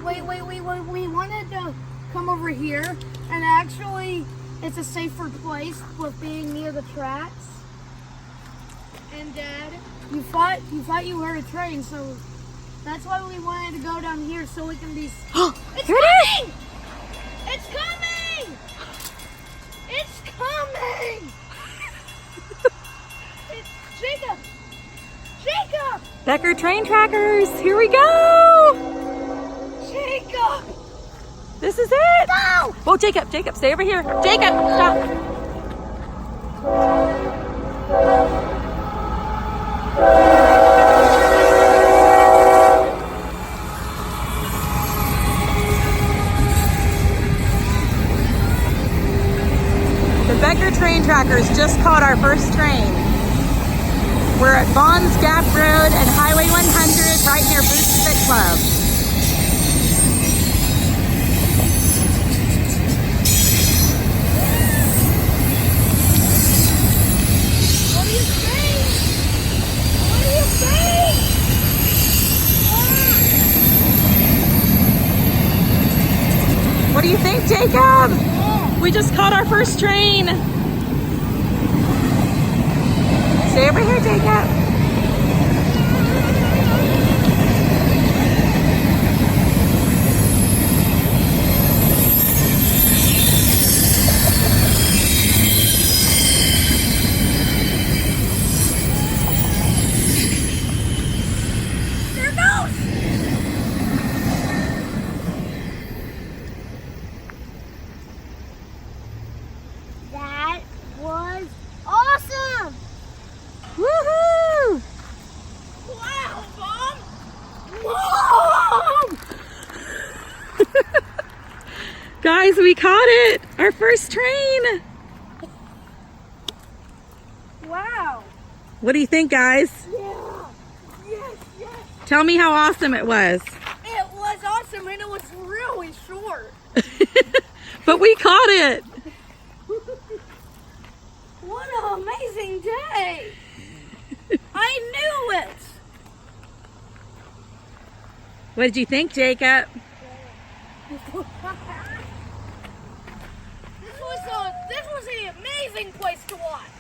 We wanted to come over here, and actually, it's a safer place with being near the tracks. And Dad, you thought you heard a train, so that's why we wanted to go down here so we can be. It's coming! It's coming! It's coming! It's Jacob! Jacob! Becker train trackers, here we go! Jacob! This is it! No! Oh, Jacob, stay over here. Jacob, stop! The Becker train trackers just caught our first train. We're at Vaughn's Gap Road and Highway 100 right near Boots Fit Club. What do you think? What do you think? What do you think, Jacob? We just caught our first train. Stay over here, Jacob. There it goes! That was awesome! Woohoo! Wow, Mom! Guys, we caught it! Our first train! Wow! What do you think, guys? Yeah! Yes! Tell me how awesome it was. It was awesome and it was really short. But we caught it! What an amazing day! I knew it! What did you think, Jacob? This was an amazing place to watch.